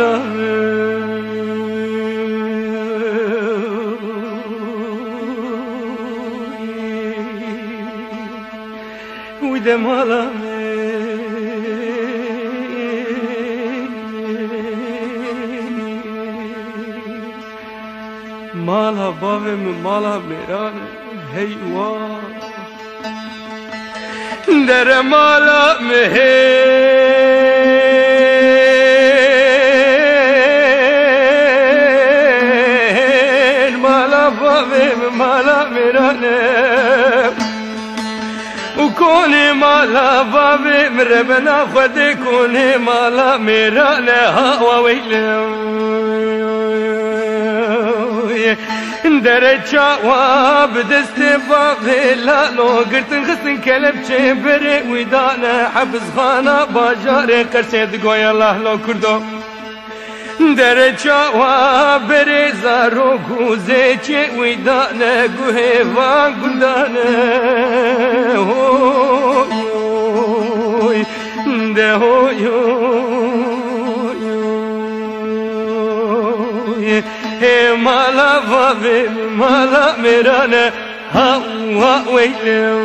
مالا وده مالا مالا بابم مالا میران هیوا در مالا مهین مالا بابم مالا میران و کنی مالا بابم ربنا خود کنی مالا میران ها ویلم در چاوا بدست باغ لالو قرتن خسن كلب چبر ويدان حبس خانه باجار قرسد گوی الله لو کردو در چاوا بر زارو گوزه چه ويدان گوه و گندان هوی ده هوی مالا بابي مالا ميرانا هوا ويلو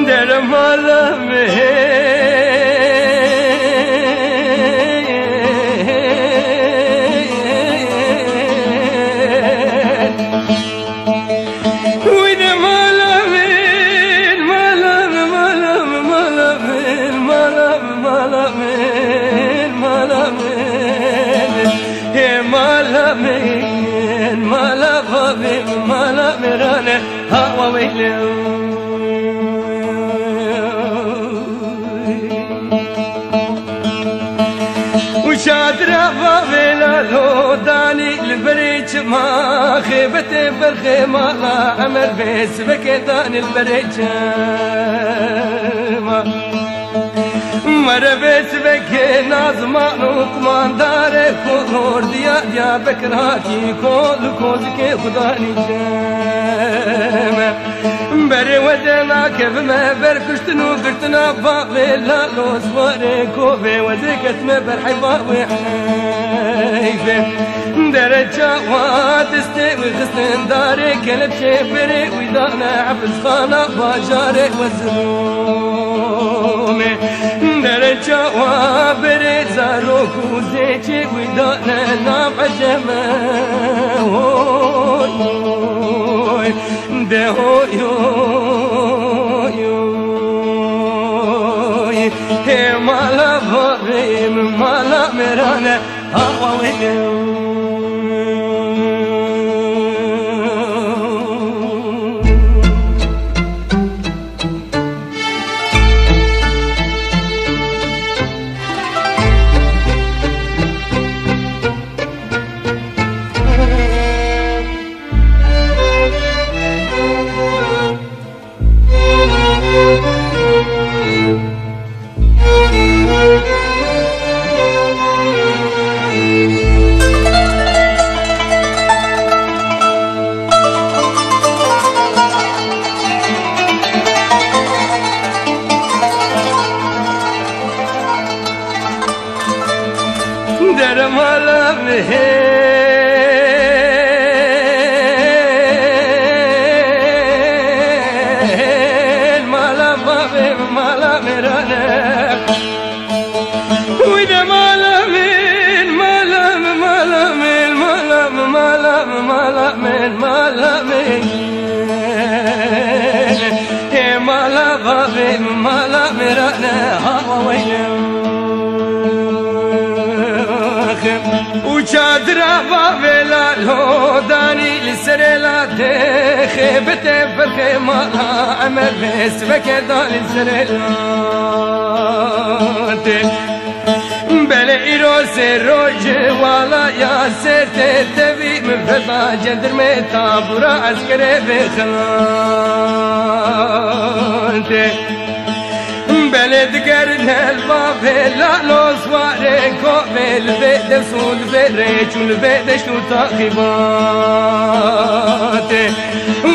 در مالا مالا بابي مالا ميرانه هوا ويلو وشادرة بابيلا لو داني البريج ما خيبت برخي مالا عمر بيس بكي داني البريج مر بيس بكي نازمان وطمان داري كور ديا بكراكي كل كوزكي خداني جامع بري ودنا كيف ما بركشتنو قرتنا بابيلا لو صوري كوبي وزكت ما برحي بابي حيفي درجة واتستوي غسن داري كلب شفري ويدانا عبس خانا باجاري وزرومي درجة وابري زاروك وزيتي ويدانا نام عجمة هي مالا بابي مالا ميرانا هوا ويلو در مالا مهين مالا بابي مالا ميرانا وده مالا مين مالا مالا مين مالا مالا مالا مين مالا مين مالا بابي مالا ميرانا هوا ويلو وشادرة بابيلا لو داني لسريلا خيبت فرخي مالا عمر بس بكدا لسريلا بلي روسي روج والا يا سرت تبي من فضا جندر متابورا عسكري بخلانتي بلد قرن الباب لا لوس واريكو بالبيت سود فريج والبيت شنو تاخيباتي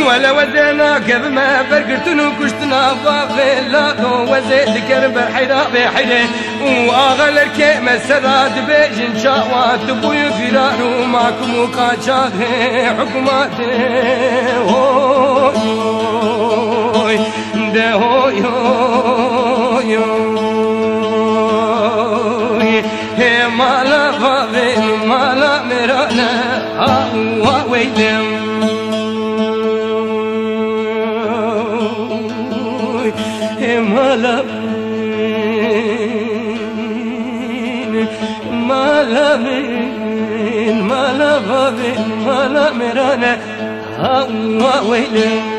ولا ودنا كيف ما برقرتنو كشتنا باب لا لو وزيد كرب حيدا بحيده واغل الكيم السراد بيجن شاوات بوي فرارو معكم وقاجات حكوماتي هوي ده هوي مالا فاضل مالا مرانا ويدم مالا مالا فاضل مالا مرانا ويدم